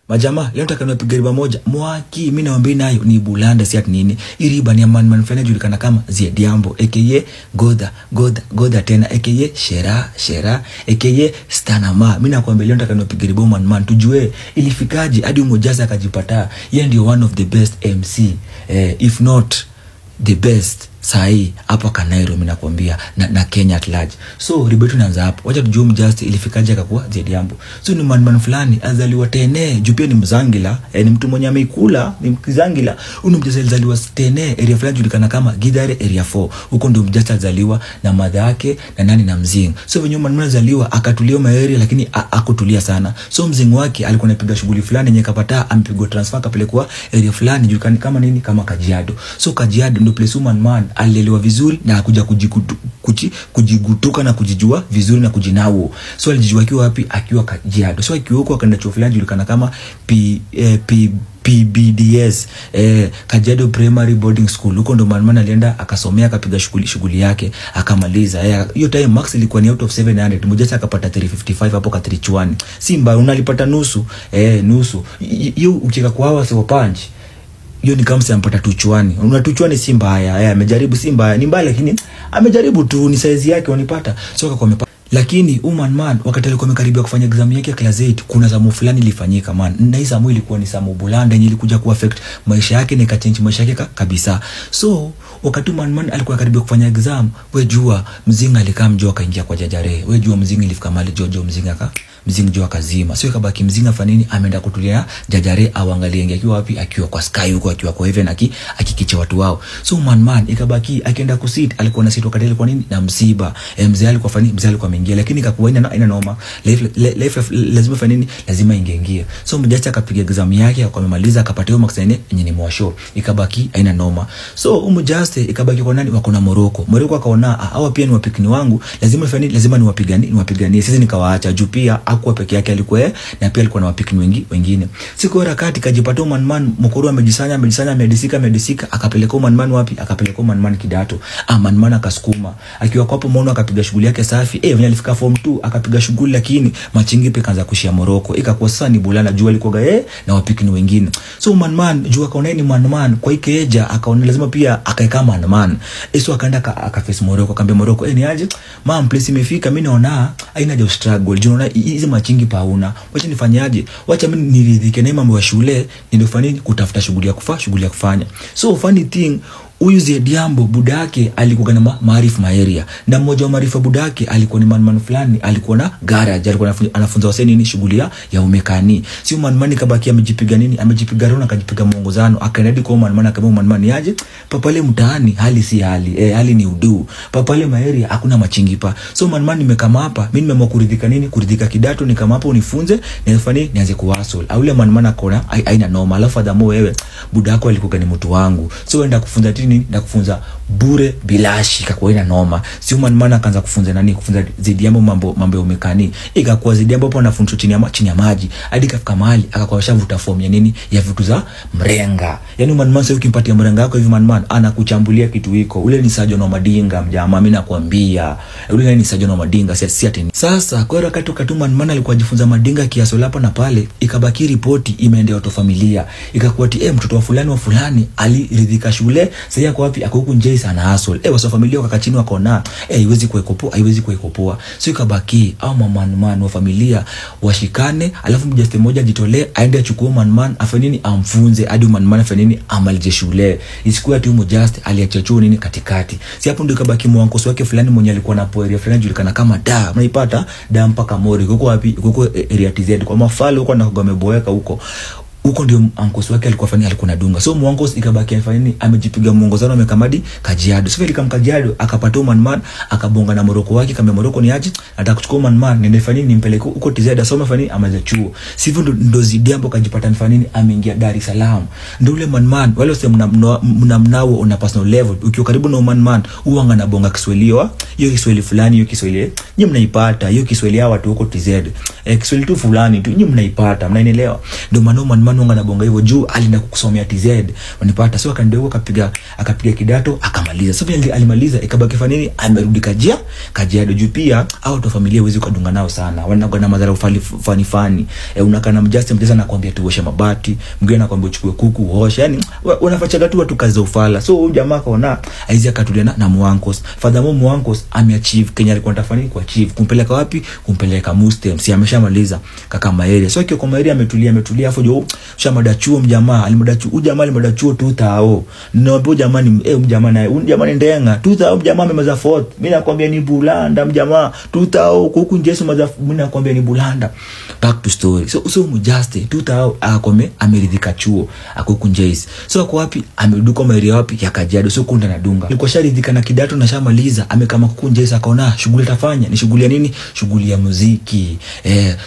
Majama, leo nataka niwapigie riba moja. Mwaki, mimi naomba nayo ni bulanda si ati nini. Hii riba ni ya man fulani julikana kama Ziediambo aka Goda tena aka Shera aka Stanama. Mimi nakwambia leo nataka niwapigie riba man tujue ilifikaje hadi umojaza akajipata. Yeye ndio one of the best MC, if not the best sahi hapa Kanairo mimi nakwambia na Kenya at large. So riba yetu inaanza hapo. Wacha tujue Mjustice ilifikaje akakuwa Ziediambo. So ni man fulani azaliwa Tene, juu pia ni Mzangila, ni mtu mwenye ameikula, ni Mzangila. Huyu Mjustice alizaliwa Tene, area fulani julikana kama Githare area 4. Huko ndio Mjustice alizaliwa na madha yake na nani na Mzing. So venye man alizaliwa akatulia ma area lakini akutulia sana. So Mzing wake alikuwa anapiga shughuli fulani yenye kapata ampigwa transfer kapelekwa area fulani julikana kama nini kama Kajiado. So Kajiado ndio place man alilelewa vizuri na akuja kujigutuka na kujijua vizuri na kujinao. So alijijua akiwa wapi? Akiwa Kajiado. So akiwa huko akaenda chuo fulani julikana kama PBDS, Kajiado Primary Boarding School. Huko ndo man alienda akasomea akapiga shughuli yake akamaliza. Hiyo time max ilikuwa ni out of 700. Mmoja akapata 355 hapo katrichwani. Simba unalipata nusu. Nusu. Hiyo ukika kwa hawa sio punch. Hiyo ni kama sampata tuchwani. Unatuchwani si mbaya. Amejaribu si mbaya. Ni mbaya lakini amejaribu tu, ni size yake wanipata. So kwa lakini man wakati alikuwa amekaribia kufanya exam yake ya class 8 kuna zamu fulani ilifanyika man. Na hii zamu ilikuwa ni zamu bulanda yenye ilikuja ku affect maisha yake na ikachange maisha yake kabisa. So wakati man alikuwa karibia kufanya exam, wewe jua Mzinga alikaa mjua akaingia kwa Jajare. Wewe jua Mzinga ilifika mali Jojo Mzinga jua kazima. Sio kabaki Mzinga fanini ameenda kutulia Jajare awangalie ingia akiwa wapi, akiwa kwa sky huko, akiwa kwa heaven akikicha watu wao. So man ikabaki akienda kusit, alikuwa na sit wakati alikuwa nini na msiba. Mzee alikuwa fanini, mzee alikuwa ameingia lakini ikakuwa ina noma. Life lazima fanini, lazima ingeingia. So Mjustice akapiga exam yake akamaliza akapata hiyo max yenye ni mwasho. Ikabaki haina noma. So Mjustice ikabaki kwa nani wako na Morocco akaona hawa pia ni wapikini wangu, lazima fanini, lazima niwapiganie. Sisi nikawaacha juu pia hakuwa peke yake alikuwa na pia alikuwa na wapikini wengine. Siku harakati kajipata man mkoro amejisanya medisika akapeleka man wapi? Akapeleka man Kidato. Man akasukuma. Akiwa kwa hapo muone akapiga shughuli yake safi. Vile alifika form 2 akapiga shughuli lakini machingi pia kaanza kushia Morocco. Ikakuwa sasa ni bulana jua alikuwa na wapikini wengine. So man jua akaona ni man kwa ikeja akaona lazima pia akaeka man. So akaenda akaface Morocco, akamwambia Morocco ni aje? Place imefika mimi naona haina haja struggle. Unaona hizi machingi pauna. Wacha nifanyaje? Wacha mimi niridhike na mambo ya shule, ndio fani kutafuta shughuli ya kufanya. So funny thing, huyu Ziediambo budake alikuwa na maarifa maeria. Na mmoja wa maarifa budake alikuwa ni man fulani, alikuwa na garage, alikuwa anafunza wasee nini shughuli ya umekani. Sio man kabaki amejipiga rona akajipiga muongozano, akaenda kwa man akamwambia man aje? Papale mtaani hali si hali. Hali ni udu. Papale maeria hakuna machingi pa. So man nimekama hapa, mimi nimeamua kuridhika Kidato, ni kama hapa unifunze na fani nianze kuhustle. Au ile man akona haina noma. Alafu adamo wewe budako alikuwa ni mtu wangu. So enda kufunza na kufunza bure bilashi ikakuwa ina noma. Si man akaanza kufunza Ziediambo mambo ya umekani. Ikakuwa Ziediambo hapo anafunza chini ya maji hadi kafika mahali akakuwa shavuta form ya nini ya vitu za mrenga. Yaani man sasa ukimpatia mrenga wako hivi man anakuchambulia kitu hiko. Ule ni Sergeant Madinga mjamaa, mimi nakwambia. Ule ni Sergeant Madinga si ati. Sasa kwa wakati man alikuwa ajifunza Madinga kiaso hapa na pale, ikabaki ripoti imeendea watu familia. Ikakuwa mtoto wa fulani aliridhika shule. Sasa yako wapi? Ako huko nje sana hustle. Wasa familia wakachini wakaona haiwezi kuekopoa. So ikabaki au man wa familia washikane, alafu Mjustice mmoja ajitolee aende achukue man afanye nini amfunze hadi man afanye nini amalije shule. Isikuwa tu Mjustice aliacha chuo nini katikati. Si hapo ndio ikabaki mwankosi wake fulani mwenye alikuwa na area fulani julikana kama unaipata mpaka Mori. Huko wapi? Huko area TZ kwa mafalo huko na ameboeka huko ndio ankosi wake alikuwa na dunga. So mwankosi ikabaki afanya nini amejipiga muongozano amekamadi Kajiado. So ile Kajiado akapata man akabonga na Morocco wake kama Morocco ni aje nataka kuchukua man nende fanya nini nimpeleke huko TZ asome fanya amaza chuo. Sivyo ndo Ziediambo kajipata fanya nini ameingia Dar es Salaam. Ndio ule man wale wase mnamnao una personal level. Ukiwa karibu na man uanga na bonga Kiswahili hiyo Kiswahili fulani, hiyo Kiswahili nyinyi mnaipata, hiyo Kiswahili ya watu huko TZ. Kiswahili tu fulani tu nyinyi mnaipata, mnaelewa. Ndio man Manunga na bonga hivyo juu alienda kusomea TZ wanipata. So akaendelea akapiga kidato akamaliza. So vile alimaliza ikabaki fanya nini, amerudi Kajiado juu pia out of familia huwezi kudunga nao sana, wanakuwa na madhara fani unakaa na mjasa anakuambia tuoshe mabati, mwingine anakuambia uchukue kuku uoshe, yani unafachaga tu kazi za ufala. So huyu jamaa kaona aizi akatulia na Mwankos. Furthermore Mwankos ameachieve Kenya alikuwa anataka ku achieve, kumpeleka wapi, kumpeleka Mustem, si ameshamaliza kaka Maeri. So kiko Maeri ametulia afu jo shamada chuo mjamaa alimadachuo ujamaa alimadachuo 2000. Ninaambia jamani jamani ndenga 2000 jamaa amemaliza 4th. Mimi nakwambia ni bulanda mjamaa 2000 kuku njesu maza, mimi nakwambia ni bulanda. Back to story. So Mujaste 2000 akome ameridhika chuo akuku njesu. So ako wapi, amerudi kwa Maeri wapi ya Kajiado. So kunda na dunga alikuwa sharidhika na kidato na shamaliza, amekama kuku njesu akaona shughuli tafanya ni shughuli ya nini, shughuli ya muziki.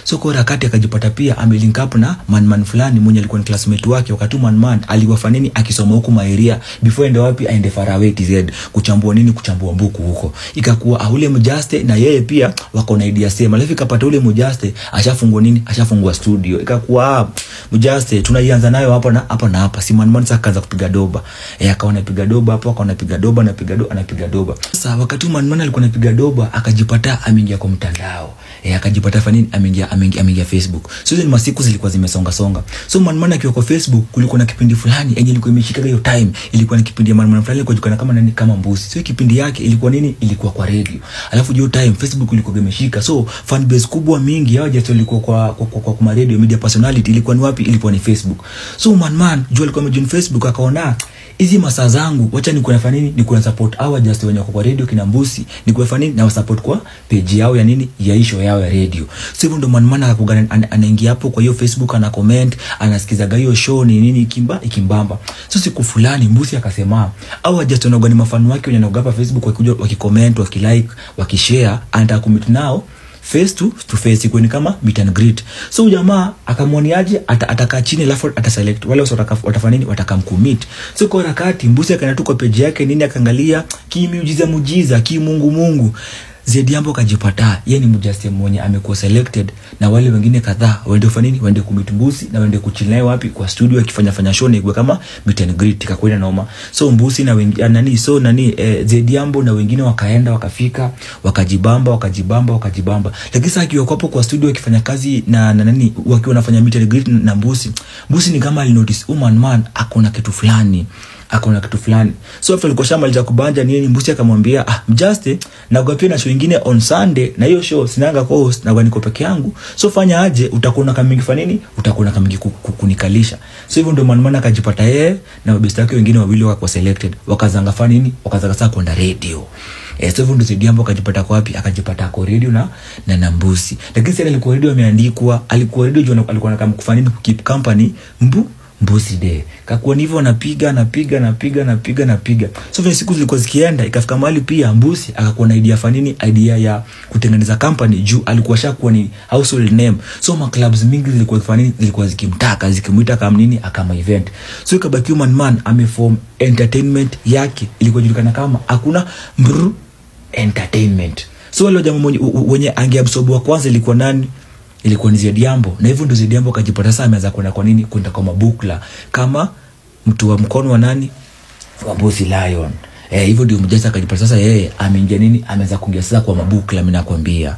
So kwa rakati akajipata pia amelink up na man fulani mwenye alikuwa ni classmate wake wakati man aliwafanya nini akisoma huko Maeria before ende wapi, aende Faraway TZ kuchambua mbuku huko. Ikakuwa ule Mujaste na yeye pia wako na idea sema, alafu ikapata ule Mujaste ashafungua studio. Ikakuwa Mujaste tunaianza nayo hapa si man sasa akaanza kupiga doba. Akaona piga doba hapo, akaona piga doba anapiga doba. Sasa wakati man alikuwa anapiga doba akajipata ameingia kwa mtandao. Akajipata fanini ameingia Facebook. So hizo masiku zilikuwa zimesonga. So man akiwa kwa Facebook kulikuwa na kipindi fulani yenye ilikuwa imeshika hiyo time, ilikuwa ni kipindi ya man fulani ilikuwa jikana kama mbusi. So kipindi yake ilikuwa nini, ilikuwa kwa radio. Alafu hiyo time Facebook ilikuwa imeshika. So fan base kubwa mingi hao just walikuwa kwa radio media personality ilikuwa ni wapi, ilikuwa ni Facebook. So man jua alikuwa amejoin Facebook akaona hizi masaa zangu wacha niko nafanya nini, niko na support hawa just wenye kwa radio kina mbusi, niko nafanya nini na support kwa page yao ya nini ya isho yao ya radio. So hivyo ndo man akakugana anaingia hapo kwa hiyo Facebook ana comment, anasikizaga hiyo show ni nini ikimbamba. So siku fulani mbusi akasema hawa just wanaogani mafano wake wenye wanaoga hapa Facebook wakikuja wakicomment wakilike wakishare, anataka kumit nao face to face kweni kama meet and greet. So jamaa akamwoniaje atakaa chini alafu ataselect wale watafanya nini, watakamcommit. So kwa rakati mbusi akaenda tu kwa page yake nini akaangalia muujiza Mungu Zediambo kajipata yeye ni Mujaste mwenye amekuwa selected na wale wengine kadhaa waende kufanya nini, waende kumit mbusi na waende kuchilnae wapi kwa studio akifanya show ni kama meet and greet ikakwenda noma. So mbusi na wengine Zediambo na wengine wakaenda wakafika wakajibamba. Lakini sasa akiwa hapo kwa studio akifanya kazi na wakiwa wanafanya meet and greet na mbusi ni kama alinotice man akona kitu fulani. So after alikuwa shamaliza kubanja nini, mbusi akamwambia Mujaste na gopia na show nyingine on Sunday na hiyo show sinanga host na niko peke yangu. So fanya aje, utakuwa kama mingi fanya nini, utakuwa kama mingi kunikalisha. So hivyo ndio man akajipata yeye na mabesti wake wengine wawili wakawa selected, wakazanga fanya nini, wakazanga sasa kwenda radio. So hivyo ndio Zediambo akajipata kwa wapi, akajipata kwa radio na mbusi. Lakini sasa alikuwa radio alikuwa radio alikuwa kama kufanya nini, keep company mbusi de. Kakuwa hivyo anapiga. So vile siku zilikuwa zikienda ikafika mahali pia mbusi akakuwa na idea ya kutengeneza company juu alikuwa shakuwa ni household name. So ma clubs mingi zilikuwa zikimtaka zikimuita kama nini akama event. So ikabaki man ameform entertainment yake ilikuwa julikana kama hakuna entertainment. So wale jamaa wenye angeabsorb wa kwanza ilikuwa nani, ilikuwa ni Zediambo. Na hivyo ndio Zediambo akajipata sasa ameanza kwenda kwa mabukla kama mtu wa mkono wa nani, wa Boss Lion. Hivyo ndio Mujaste akajipata sasa yeye ameingia nini, ameanza kuingia sasa kwa mabukla. Mimi nakwambia